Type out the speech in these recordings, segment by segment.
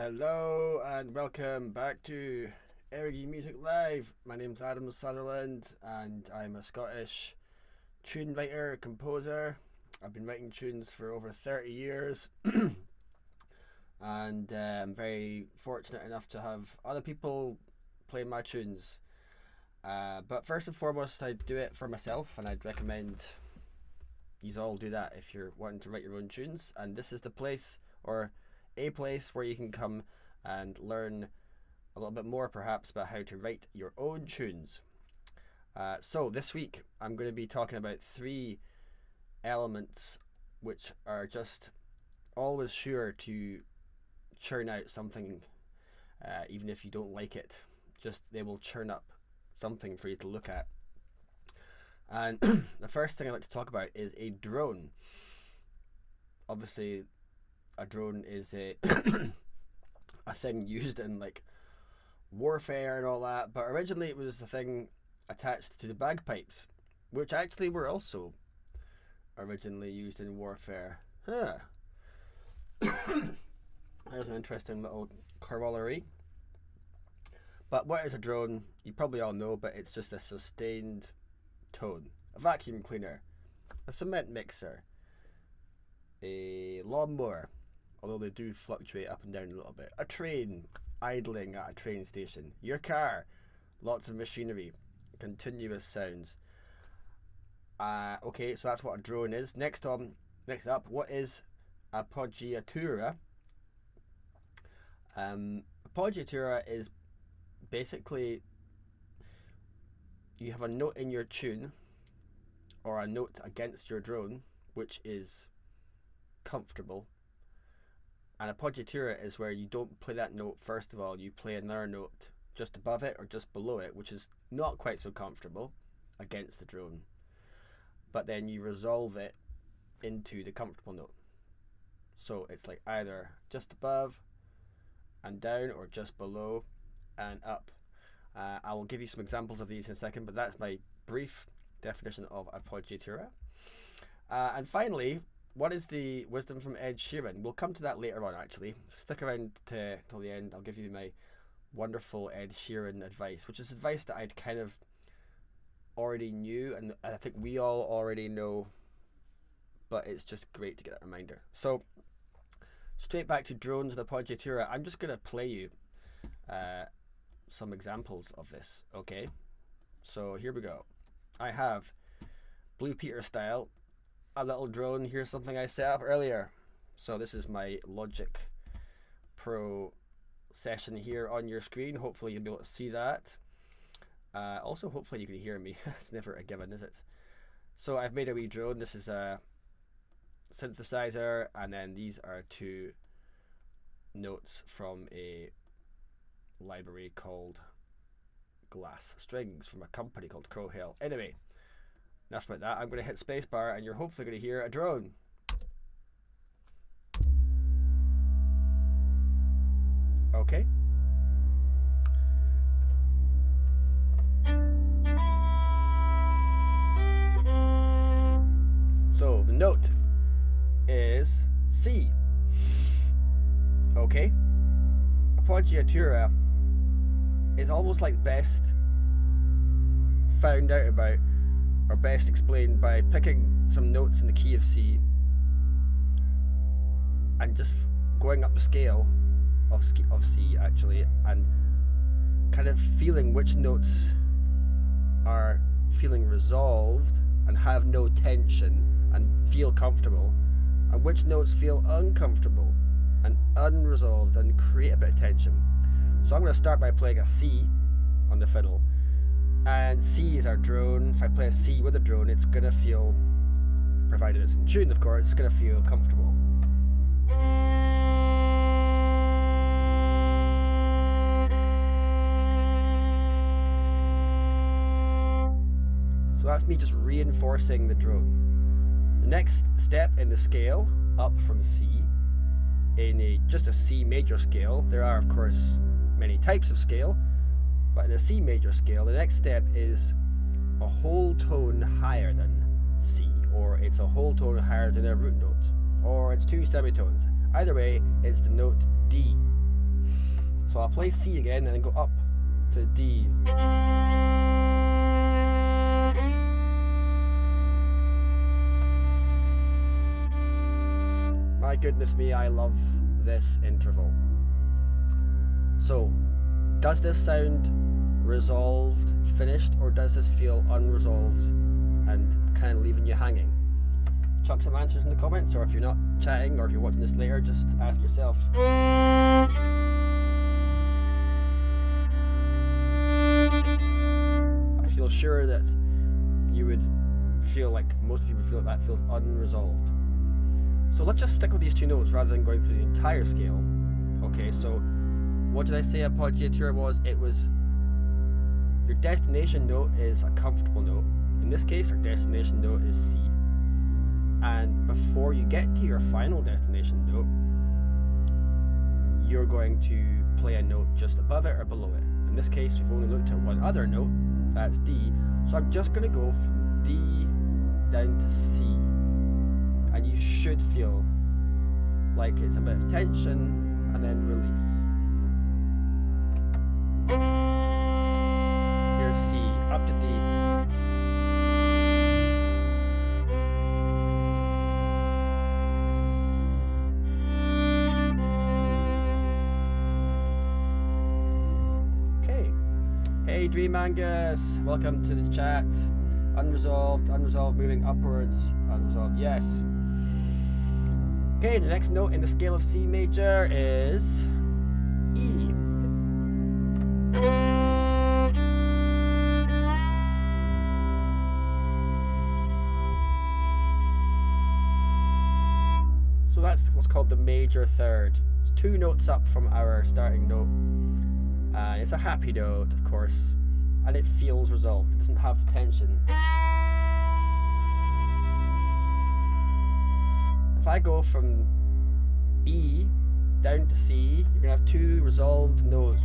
Hello and welcome back to Ergy Music Live. My name's Adam Sutherland and I'm a Scottish tune writer, composer. I've been writing tunes for over 30 years and I'm very fortunate enough to have other people play my tunes. But first and foremost, I do it for myself, and I'd recommend you all do that if you're wanting to write your own tunes. And this is the place, or a place, where you can come and learn a little bit more perhaps about how to write your own tunes. So this week I'm going to be talking about 3 elements which are just always sure to churn out something, even if you don't like it. Just they will churn up something for you to look at. And the first thing I'd like to talk about is a drone. Obviously a drone is a a thing used in like warfare and all that, but originally it was a thing attached to the bagpipes, which actually were also originally used in warfare. There's an interesting little corollary. But what is a drone? You probably all know, but it's just a sustained tone. A vacuum cleaner, a cement mixer, a lawnmower, although they do fluctuate up and down a little bit, a train idling at a train station, your car, lots of machinery, continuous sounds. Okay, so that's what a drone is. Next up, what is a appoggiatura? Appoggiatura is basically you have a note in your tune or a note against your drone which is comfortable, and appoggiatura is where you don't play that note first of all, you play another note just above it or just below it which is not quite so comfortable against the drone, but then you resolve it into the comfortable note. So it's like either just above and down or just below and up. I will give you some examples of these in a second, but that's my brief definition of appoggiatura. And finally, what is the wisdom from Ed Sheeran? We'll come to that later on, actually. Stick around till the end. I'll give you my wonderful Ed Sheeran advice, which is advice that I'd kind of already knew, and I think we all already know, but it's just great to get that reminder. So, straight back to drones and appoggiatura. I'm just going to play you some examples of this, okay? So here we go. I have Blue Peter style, a little drone. Here's something I set up earlier. So this is my Logic Pro session here on your screen. Hopefully you'll be able to see that. Also, hopefully you can hear me. It's never a given, is it? So I've made a wee drone. This is a synthesizer, and then these are 2 notes from a library called Glass Strings from a company called Crow Hill. Anyway, enough about that. I'm going to hit spacebar and you're hopefully going to hear a drone. Okay. So the note is C. Okay. Appoggiatura is almost like best found out about or best explained by picking some notes in the key of C and just going up the scale of C actually, and kind of feeling which notes are feeling resolved and have no tension and feel comfortable, and which notes feel uncomfortable and unresolved and create a bit of tension. So I'm going to start by playing a C on the fiddle, and C is our drone. If I play a C with a drone, it's going to feel, provided it's in tune of course, it's going to feel comfortable. So that's me just reinforcing the drone. The next step in the scale up from C, in just a C major scale, there are of course many types of scale, but in a C major scale, the next step is a whole tone higher than C, or it's a whole tone higher than a root note, or it's 2 semitones. Either way, it's the note D. So I'll play C again and then go up to D. My goodness me, I love this interval. So, does this sound resolved, finished, or does this feel unresolved and kind of leaving you hanging? Chuck some answers in the comments, or if you're not chatting or if you're watching this later, just ask yourself. I feel sure that you would feel like most people feel like that feels unresolved. So let's just stick with these two notes rather than going through the entire scale. Okay, so what did I say appoggiatura was? It was your destination note is a comfortable note. In this case, our destination note is C. And before you get to your final destination note, you're going to play a note just above it or below it. In this case, we've only looked at one other note, that's D. So I'm just going to go from D down to C. And you should feel like it's a bit of tension and then release. Here's C, up to D. Okay. Hey Dream Angus, welcome to the chat. Unresolved, moving upwards, unresolved, yes. Okay, the next note in the scale of C major is E. So that's what's called the major third. It's 2 notes up from our starting note. It's a happy note, of course, and it feels resolved. It doesn't have the tension. If I go from E down to C, you're going to have 2 resolved notes.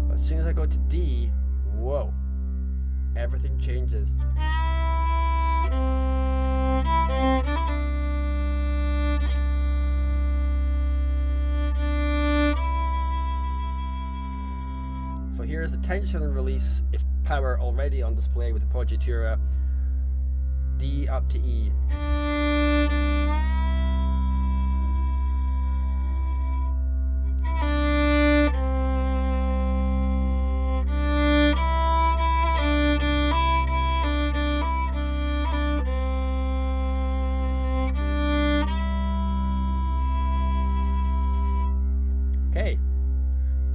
But as soon as I go to D, whoa, everything changes. So here's the tension and release if power already on display with the appoggiatura. D up to E. Okay,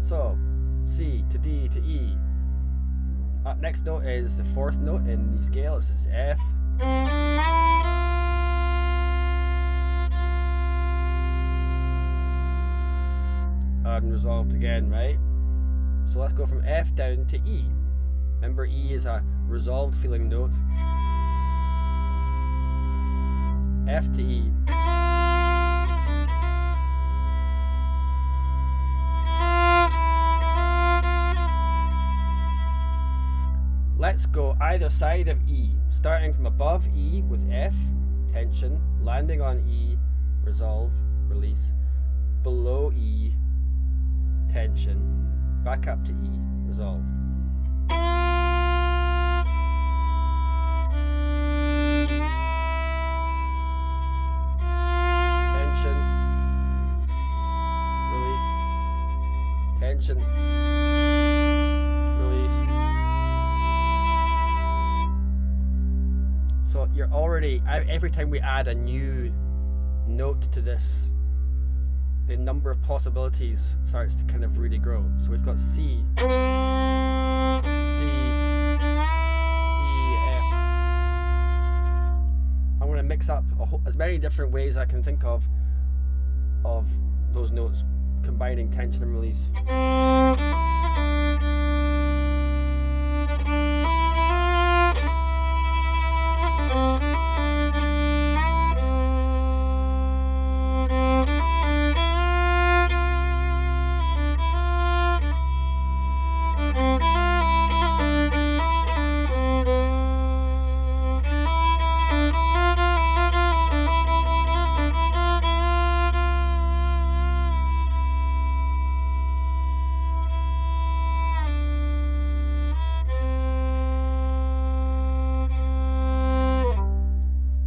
so C to D to E. Next note is the 4th note in the scale. This is F. Unresolved again, right? So let's go from F down to E. Remember, E is a resolved feeling note. F to E. Let's go either side of E, starting from above E with F, tension, landing on E, resolve, release, below E, tension, back up to E, resolve. Tension, release, tension, release. So you're already, every time we add a new note to this, the number of possibilities starts to kind of really grow. So we've got C, D, E, F. I'm going to mix up as many different ways I can think of those notes, combining tension and release.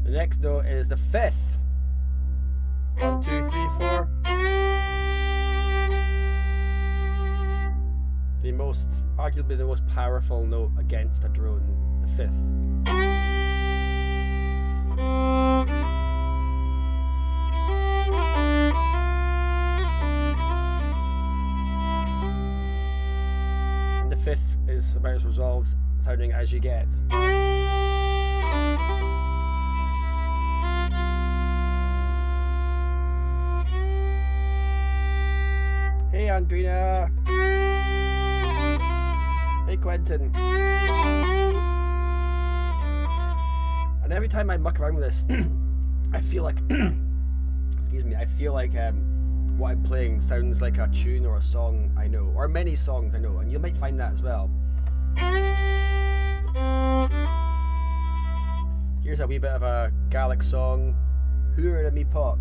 The next note is the fifth. 1, 2, 3, 4. Arguably the most powerful note against a drone, the fifth. And the fifth is about as resolved sounding as you get. Hey Andrina. Hey Quentin. And every time I muck around with this, I feel like excuse me, I feel like what I'm playing sounds like a tune or a song I know, or many songs I know, and you might find that as well. Here's a wee bit of a Gaelic song, Húra Mi Poc.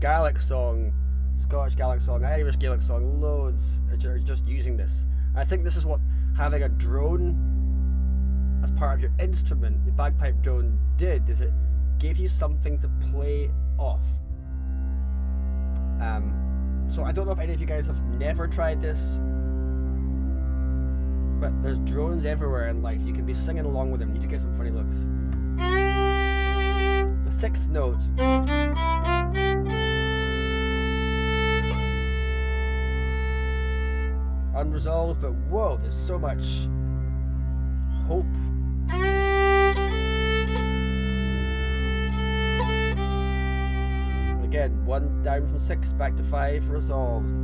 Gaelic song, Scottish Gaelic song, Irish Gaelic song, loads are just using this. And I think this is what having a drone as part of your instrument, the bagpipe drone, did, is it gave you something to play off. So I don't know if any of you guys have never tried this, but there's drones everywhere in life. You can be singing along with them. You need to get some funny looks. The sixth note. Unresolved, but whoa, there's so much hope. And again, 1 down from 6 back to 5, resolved.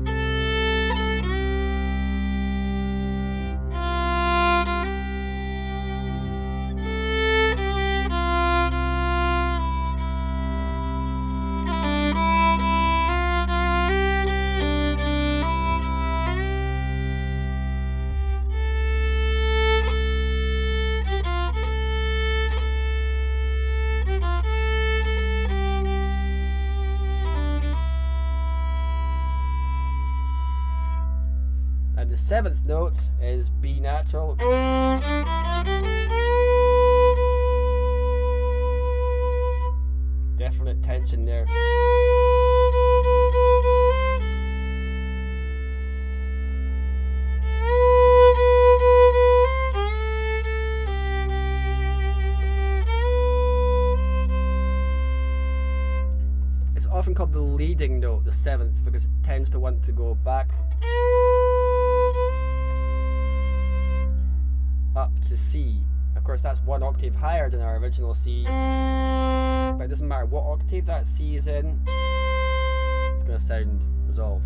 The 7th note is B natural. Definite tension there. It's often called the leading note, the 7th, because it tends to want to go back up to C. Of course, that's 1 octave higher than our original C, but it doesn't matter what octave that C is in, it's going to sound resolved.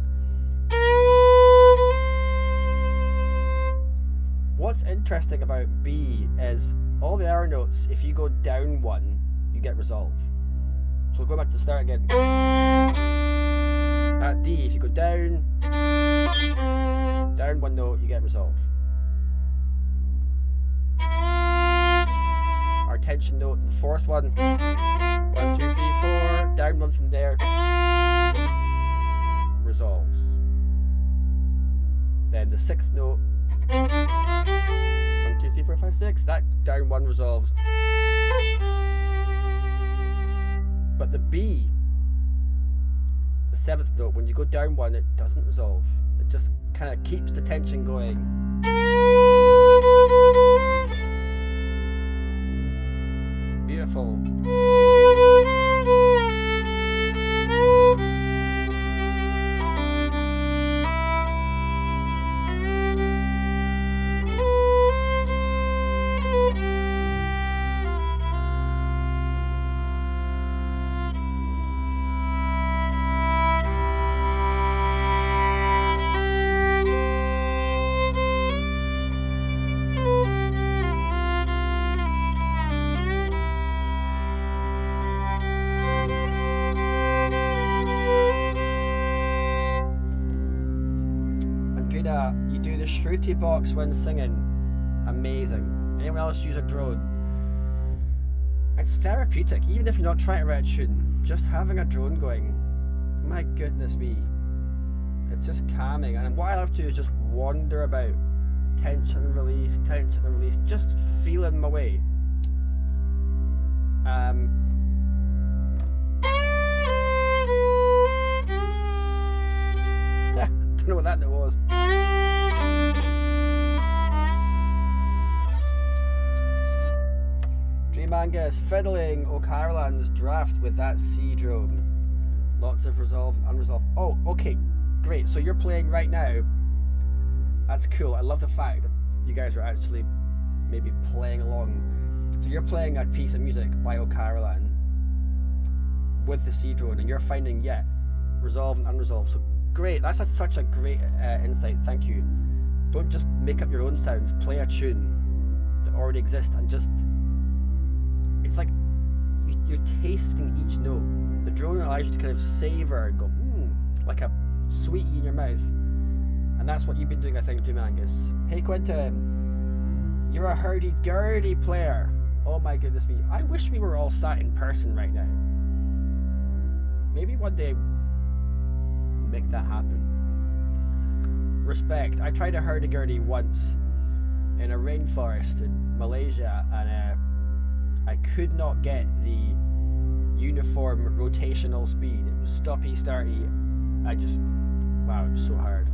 What's interesting about B is all the other notes, if you go down 1, you get resolved. So we'll go back to the start again. At D, if you go down 1 note, you get resolved. Our tension note, the 4th one, 1, 2, 3, 4, down 1 from there, resolves. Then the 6th note, 1, 2, 3, 4, 5, 6, that down 1 resolves. But the B, the 7th note, when you go down 1, it doesn't resolve. It just kind of keeps the tension going. It's beautiful. the shruti box when singing, amazing. Anyone else use a drone? It's therapeutic, even if you're not trying to write a tune. Just having a drone going, my goodness me, it's just calming. And what I love to do is just wander about, tension and release, just feeling my way. Don't know what that was. Dream Angus, fiddling O'Carolan's draft with that C drone. Lots of resolved and unresolved. Oh, okay, great. So you're playing right now. That's cool. I love the fact that you guys are actually maybe playing along. So you're playing a piece of music by O'Carolan with the C drone, and you're finding, yeah, resolved and unresolved. So great. That's such a great insight. Thank you. Don't just make up your own sounds. Play a tune that already exists, and just, it's like you're tasting each note. The drone allows you to kind of savor and go, like a sweetie in your mouth. And that's what you've been doing, I think, Jim Angus. Hey, Quentin, you're a hurdy-gurdy player. Oh my goodness me. I wish we were all sat in person right now. Maybe one day make that happen. Respect. I tried a hurdy-gurdy once in a rainforest in Malaysia, and I could not get the uniform rotational speed. It was stoppy-starty. Wow, it was so hard.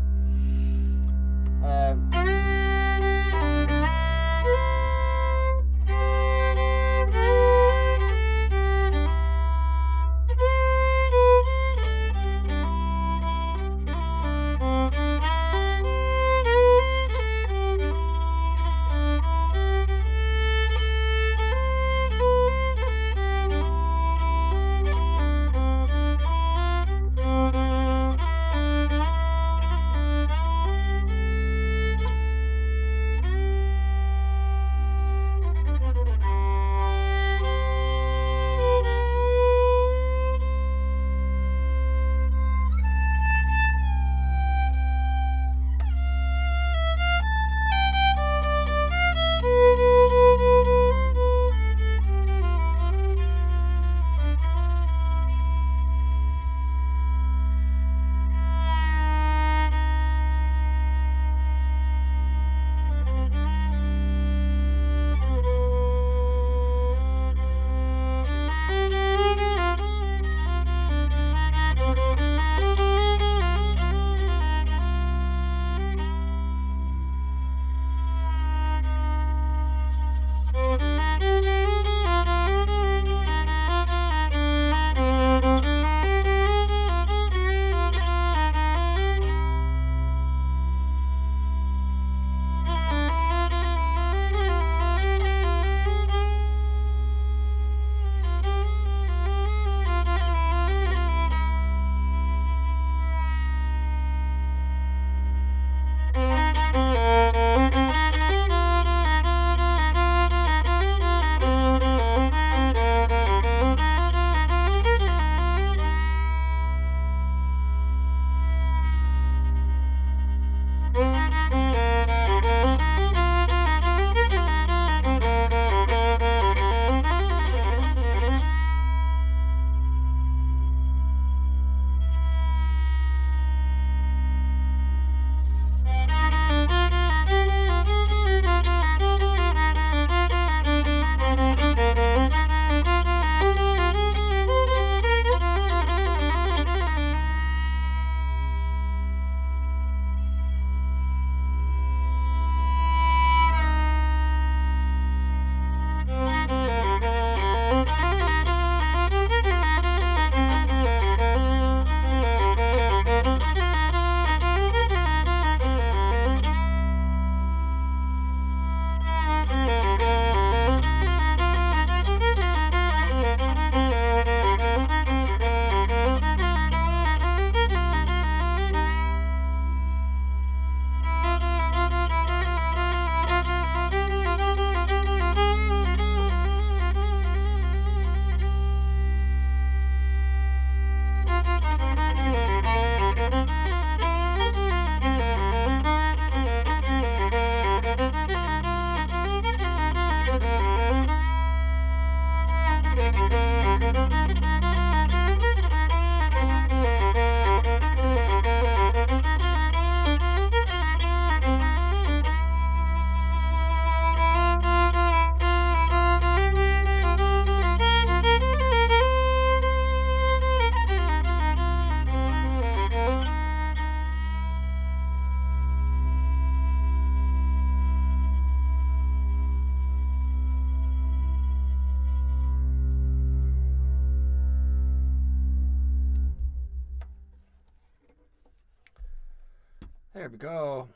There we go.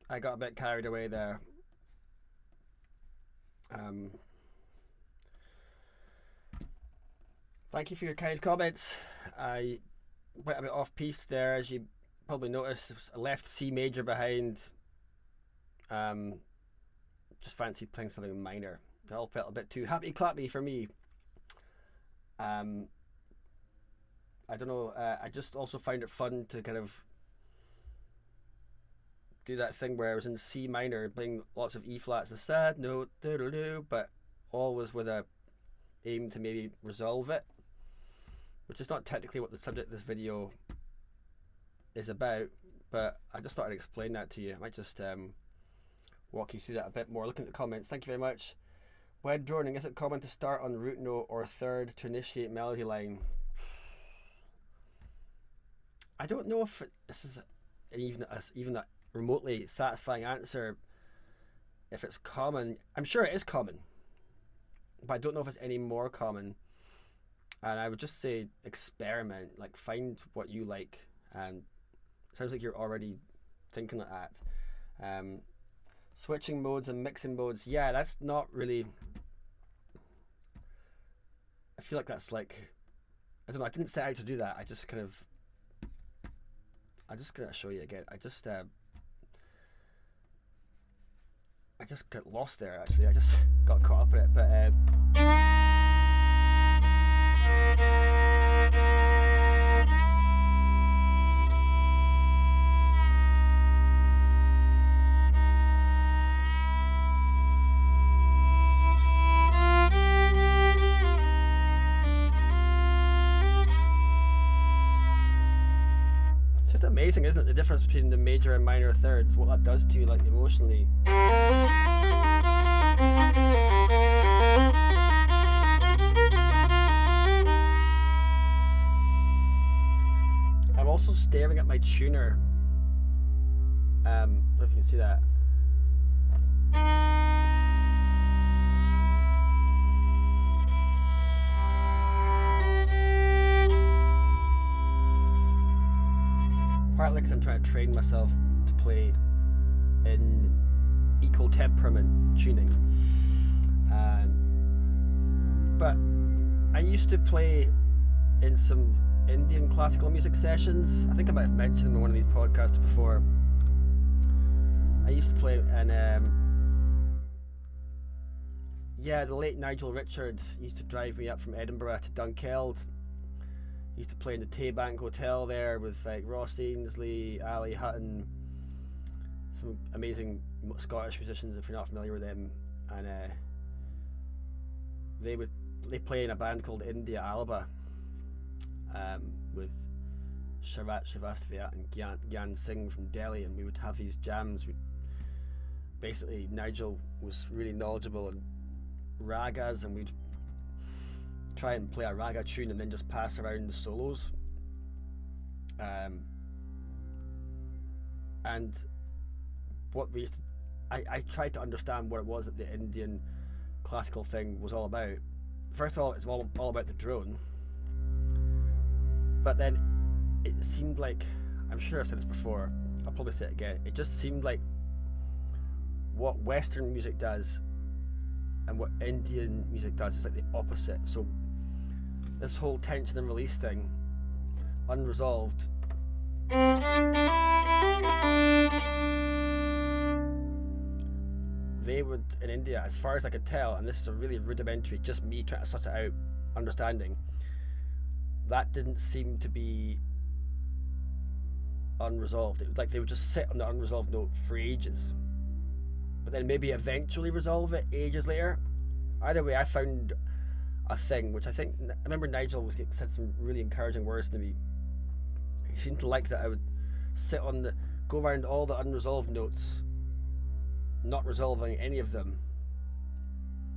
I got a bit carried away there. Thank you for your kind comments. I went a bit off piste there, as you probably noticed. I left C major behind. Just fancied playing something minor. It all felt a bit too happy clappy for me. I don't know. I just also found it fun to kind of do that thing where I was in C minor playing lots of E flats, a sad note, but always with a aim to maybe resolve it, which is not technically what the subject of this video is about, but I just thought I'd explain that to you. I might just walk you through that a bit more. Looking at the comments, thank you very much. When droning, is it common to start on root note or third to initiate melody line? I don't know if this is even a remotely satisfying answer. If it's common, I'm sure it is common, but I don't know if it's any more common. And I would just say experiment, like find what you like. Sounds like you're already thinking like that. Switching modes and mixing modes, yeah, that's not really, I feel like that's like, I don't know, I didn't set out to do that. I'm just gonna show you again. I just got lost there, actually. I just got caught up in it, but it's just amazing, isn't it, the difference between the major and minor thirds, what that does to you, like, emotionally. I'm also staring at my tuner. I don't know if you can see that. Partly because I'm trying to train myself to play in equal temperament tuning. But I used to play in some Indian classical music sessions. I think I might have mentioned them in one of these podcasts before. I used to play in the late Nigel Richards used to drive me up from Edinburgh to Dunkeld. Used to play in the Taybank Hotel there with like Ross Ainsley, Ali Hutton, some amazing Scottish musicians if you're not familiar with them, and they play in a band called India Alba with Sharat Shrivastava and Gyan Singh from Delhi, and we would have these jams. Basically, Nigel was really knowledgeable in ragas, and we'd try and play a raga tune and then just pass around the solos. And what we used to, I tried to understand what it was that the Indian classical thing was all about. First of all, it's all about the drone, but then it seemed like, I'm sure I've said this before, I'll probably say it again, it just seemed like what Western music does and what Indian music does is like the opposite. So this whole tension and release thing, unresolved, they would, in India, as far as I could tell, and this is a really rudimentary, just me trying to suss it out, understanding, that didn't seem to be unresolved. It was like they would just sit on the unresolved note for ages, but then maybe eventually resolve it ages later. Either way, I found a thing, which I remember Nigel said some really encouraging words to me. He seemed to like that I would go around all the unresolved notes, not resolving any of them,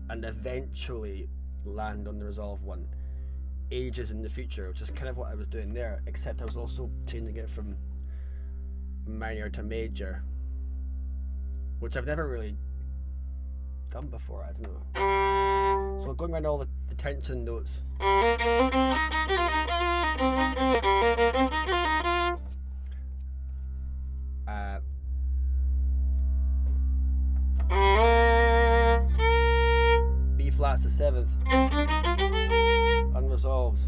and eventually land on the resolved one ages in the future, which is kind of what I was doing there, except I was also changing it from minor to major, which I've never really done before. I don't know. So going around all the tension notes. B flat's the 7th, unresolved.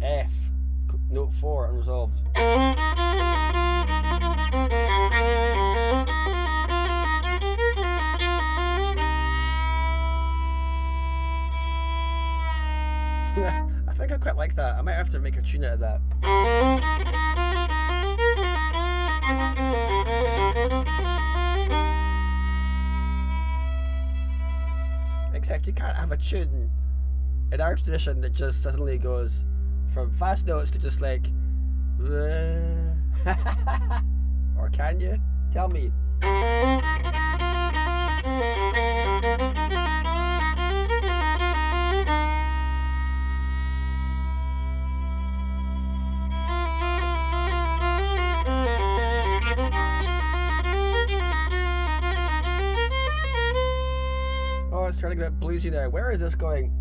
F, note 4, unresolved. I think I quite like that. I might have to make a tune out of that. Except you can't have a tune in our tradition that just suddenly goes from fast notes to just like or can you? Tell me. Oh, it's turning a bit bluesy now. Where is this going?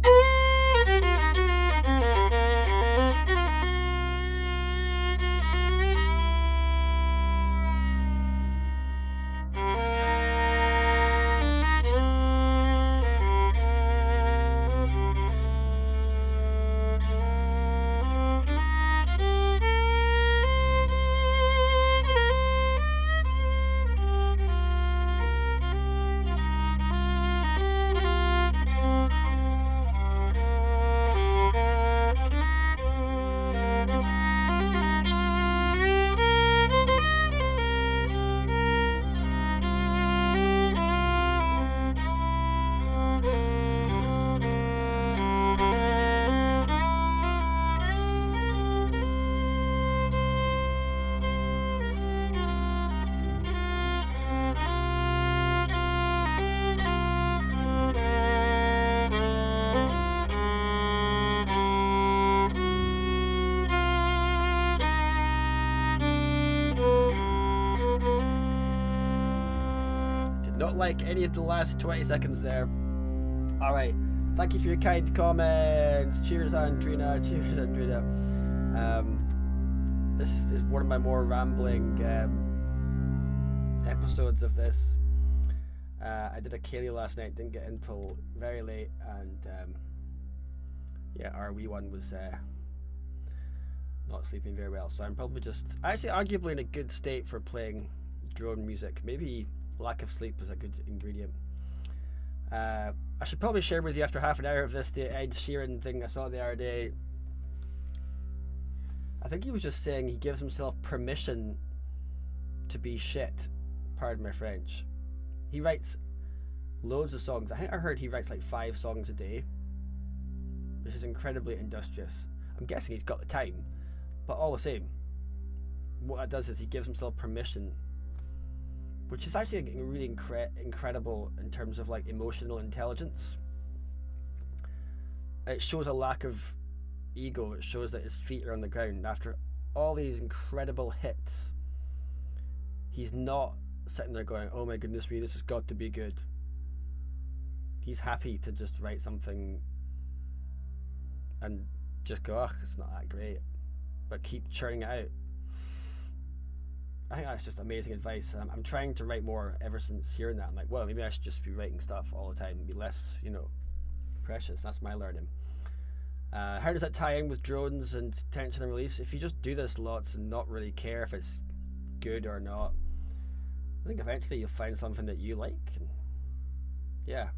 Not like any of the last 20 seconds there. Alright, thank you for your kind comments. Cheers, Andrina. Cheers, Andrina. This is one of my more rambling episodes of this. I did a Kaylee last night, didn't get in till very late, and yeah, our wee one was not sleeping very well, so I'm probably just actually arguably in a good state for playing drone music. Maybe lack of sleep is a good ingredient. I should probably share with you after half an hour of this the Ed Sheeran thing I saw the other day. I think he was just saying he gives himself permission to be shit. Pardon my French. He writes loads of songs. I think I heard he writes like 5 songs a day, which is incredibly industrious. I'm guessing he's got the time, but all the same, what it does is he gives himself permission, which is actually really incredible in terms of like emotional intelligence. It shows a lack of ego. It shows that his feet are on the ground. After all these incredible hits, he's not sitting there going, oh my goodness me, this has got to be good. He's happy to just write something and just go, ugh, it's not that great, but keep churning it out. I think that's just amazing advice. I'm trying to write more ever since hearing that. I'm like, well, maybe I should just be writing stuff all the time and be less, precious. That's my learning. How does that tie in with drones and tension and release? If you just do this lots and not really care if it's good or not, I think eventually you'll find something that you like. And yeah.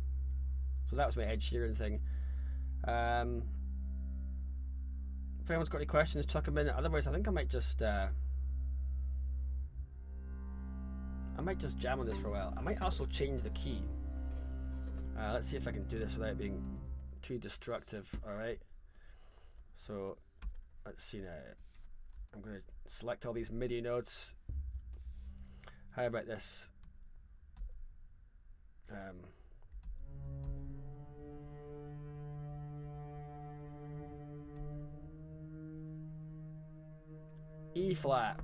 So that was my Ed Sheeran thing. If anyone's got any questions, chuck them in. Otherwise, I think I might just jam on this for a while. I might also change the key. Let's see if I can do this without being too destructive. Alright, so let's see now. I'm going to select all these MIDI notes. How about this? E flat.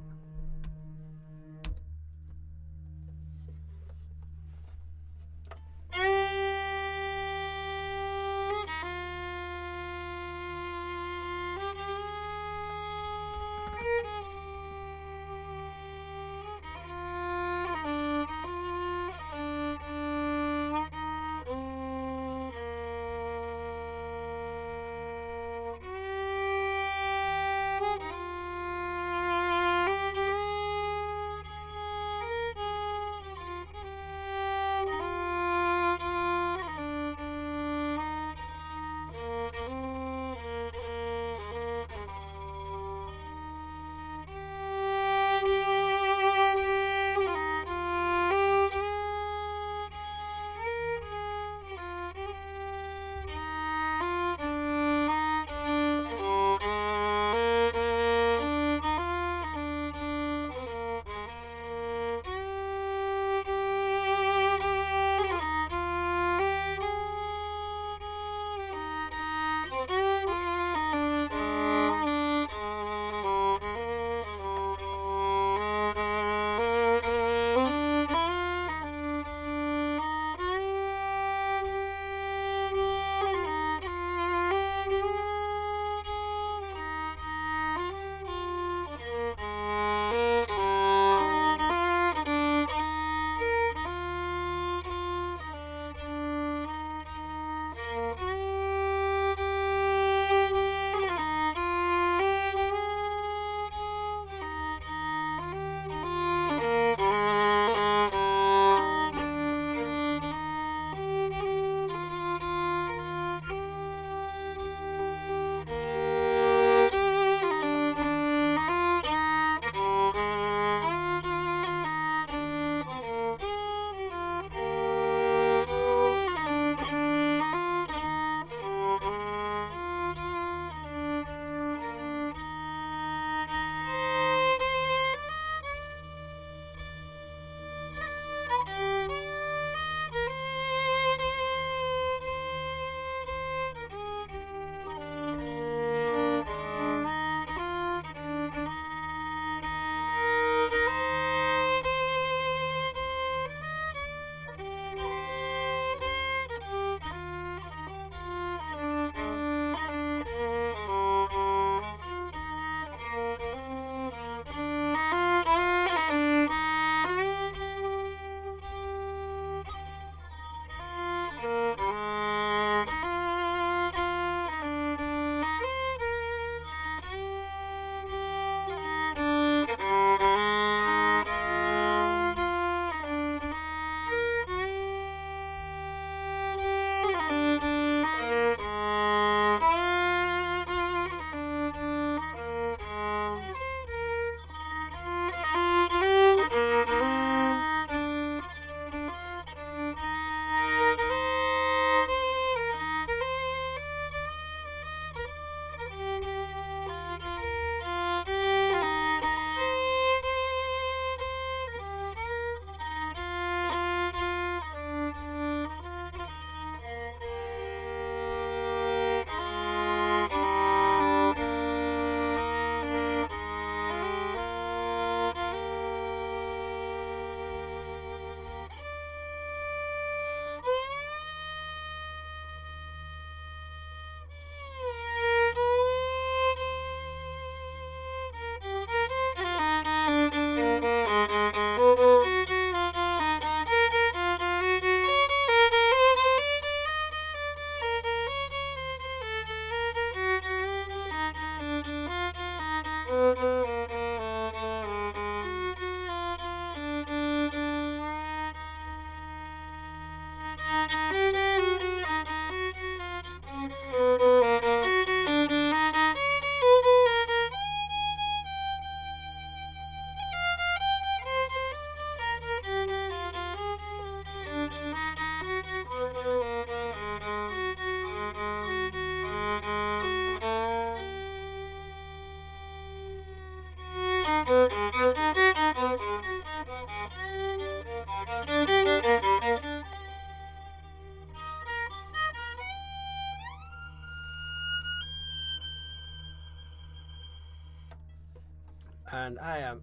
and I am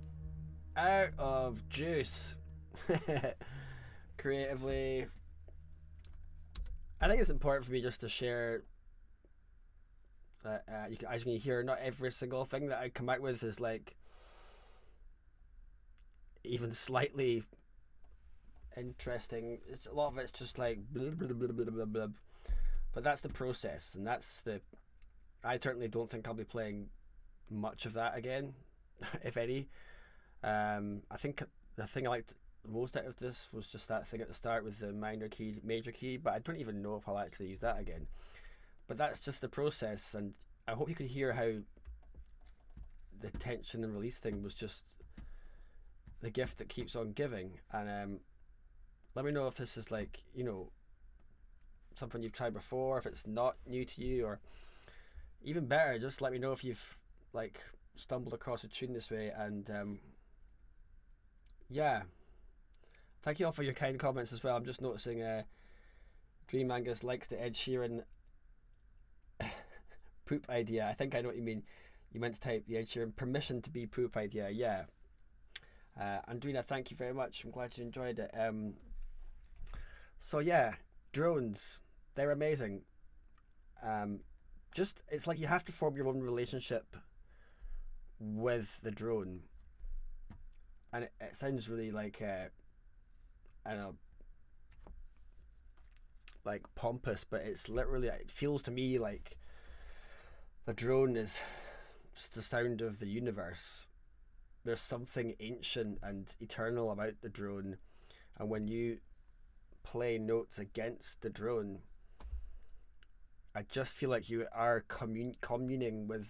out of juice. Creatively, I think it's important for me just to share that as you can hear, not every single thing that I come out with is like even slightly interesting. A lot of it's just like blah, blah, blah, blah, blah, blah. But that's the process, and that's the. I certainly don't think I'll be playing much of that again, if any. I think the thing I liked most out of this was just that thing at the start with the minor key, major key, but I don't even know if I'll actually use that again. But that's just the process, and I hope you could hear how the tension and release thing was just the gift that keeps on giving. And let me know if this is like, you know, something you've tried before, if it's not new to you, or even better, just let me know if you've like stumbled across a tune this way. And yeah, thank you all for your kind comments as well. I'm just noticing Dream Angus likes the Ed Sheeran poop idea. I think I know what you mean. You meant to type the Ed Sheeran permission to be poop idea. Yeah. Andrina, thank you very much. I'm glad you enjoyed it. So yeah, drones, they're amazing. Just it's like you have to form your own relationship with the drone, and it sounds really like I don't know, like pompous, but it's literally, it feels to me like the drone is just the sound of the universe. There's something ancient and eternal about the drone, and when you play notes against the drone, I just feel like you are communing with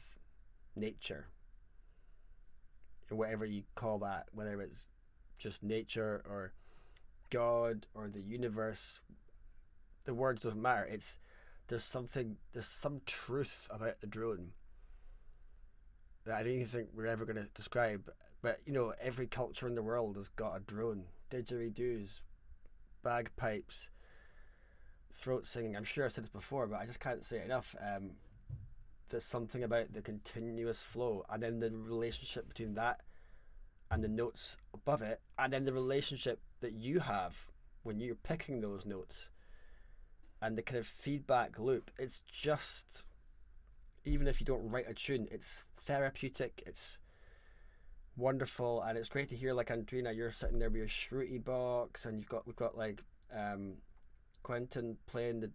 nature, whatever you call that, whether it's just nature or God or the universe. The words don't matter. There's some truth about the drone that I don't even think we're ever going to describe. But you know, every culture in the world has got a drone. Didgeridoos, bagpipes, throat singing. I'm sure I've said this before, but I just can't say it enough. There's something about the continuous flow, and then the relationship between that and the notes above it, and then the relationship that you have when you're picking those notes, and the kind of feedback loop. It's just, even if you don't write a tune, it's therapeutic, it's wonderful, and it's great to hear, like Andrina, you're sitting there with your Shruti box, and we've got like Quentin playing the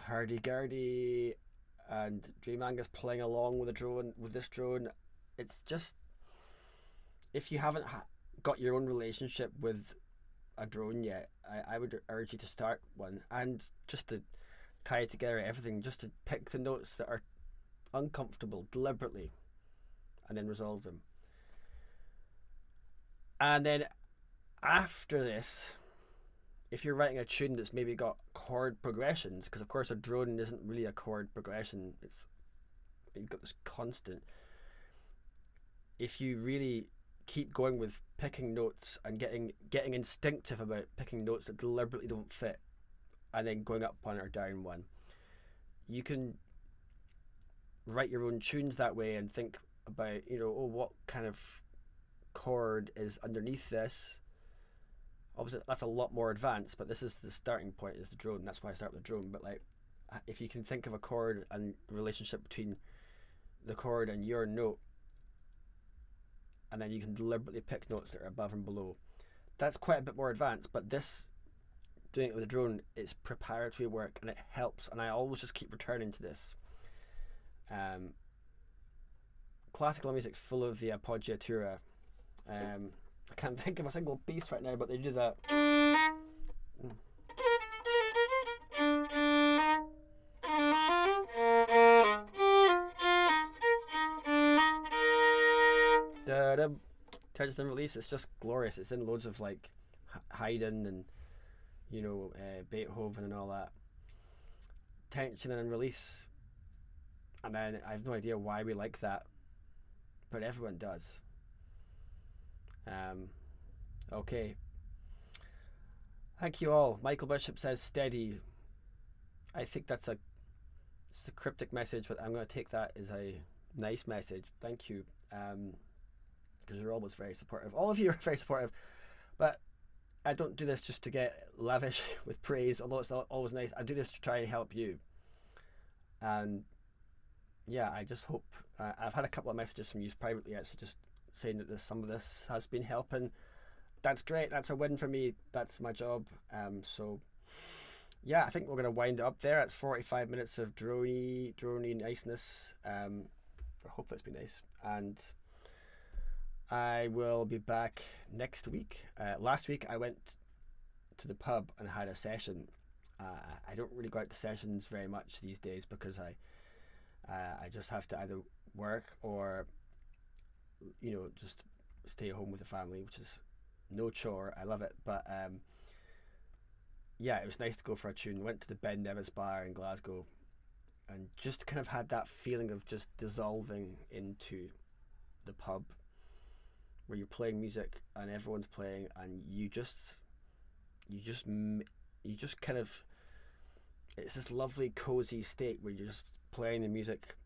hurdy-gurdy, and Dream Angus playing along with this drone. It's just, if you haven't got your own relationship with a drone yet, I would urge you to start one, and just to tie together everything, just to pick the notes that are uncomfortable deliberately and then resolve them. And then after this, if you're writing a tune that's maybe got chord progressions, because of course a drone isn't really a chord progression, you've got this constant. If you really keep going with picking notes and getting instinctive about picking notes that deliberately don't fit, and then going up one or down one, you can write your own tunes that way and think about, you know, what kind of chord is underneath this. Obviously that's a lot more advanced, but this is the starting point, is the drone. That's why I start with the drone. But like, if you can think of a chord and the relationship between the chord and your note, and then you can deliberately pick notes that are above and below, that's quite a bit more advanced. But this, doing it with a drone, it's preparatory work, and it helps, and I always just keep returning to this. Classical music full of the appoggiatura. I can't think of a single piece right now, but they do that. Tension and release, it's just glorious. It's in loads of like Haydn and, you know, Beethoven and all that. Tension and release, and then I have no idea why we like that, but everyone does. Okay. Thank you all. Michael Bishop says steady. I think it's a cryptic message, but I'm going to take that as a Nice message. Thank you. Because you're always very supportive. All of you are very supportive. But I don't do this just to get lavish with praise, although it's not always nice. I do this to try and help you. And yeah, I just hope. I've had a couple of messages from you privately, actually, just saying that some of this has been helping. That's great. That's a win for me. That's my job. So yeah, I think we're going to wind it up there. It's 45 minutes of droney niceness. I hope that's been nice. And I will be back next week. Last week I went to the pub and had a session. I don't really go out to sessions very much these days because I just have to either work or just stay home with the family, which is no chore. I love it. But yeah, it was nice to go for a tune. Went to the Ben Nevis bar in Glasgow and just kind of had that feeling of just dissolving into the pub where you're playing music and everyone's playing and you just kind of, it's this lovely cozy state where you're just playing the music.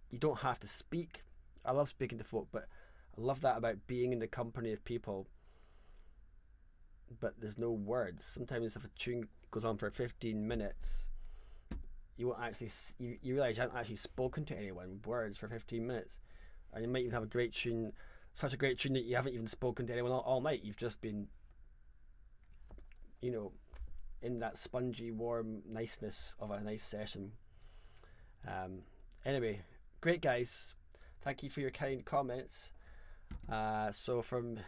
You don't have to speak. I love speaking to folk, but I love that about being in the company of people, but there's no words. Sometimes if a tune goes on for 15 minutes, you won't actually, you realize you haven't actually spoken to anyone with words for 15 minutes, and you might even have a great tune, such a great tune that you haven't even spoken to anyone all night. You've just been, in that spongy, warm niceness of a nice session. Anyway, great guys. Thank you for your kind comments. So from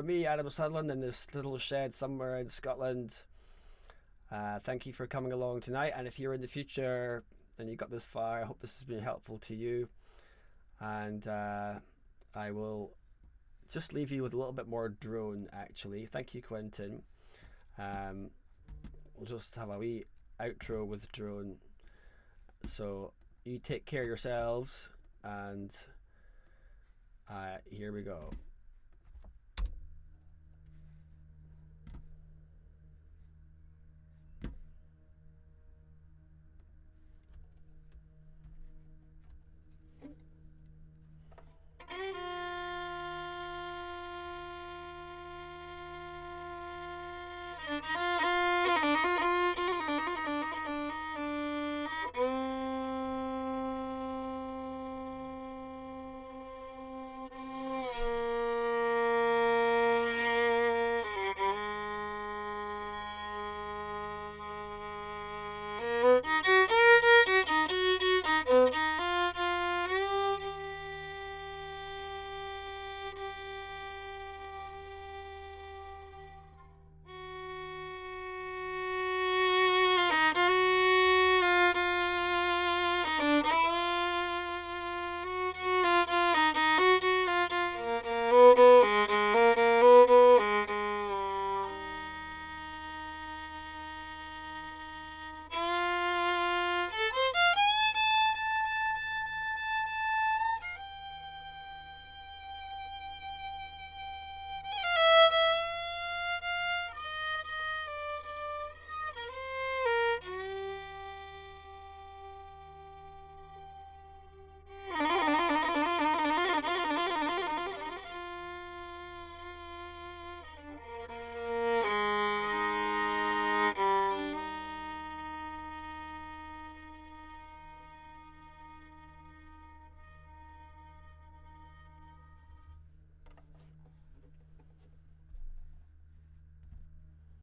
me, Adam Sutherland, in this little shed somewhere in Scotland, thank you for coming along tonight. And if you're in the future and you got this far, I hope this has been helpful to you. And I will just leave you with a little bit more drone, actually. Thank you, Quentin. We'll just have a wee outro with drone. So you take care of yourselves, and here we go.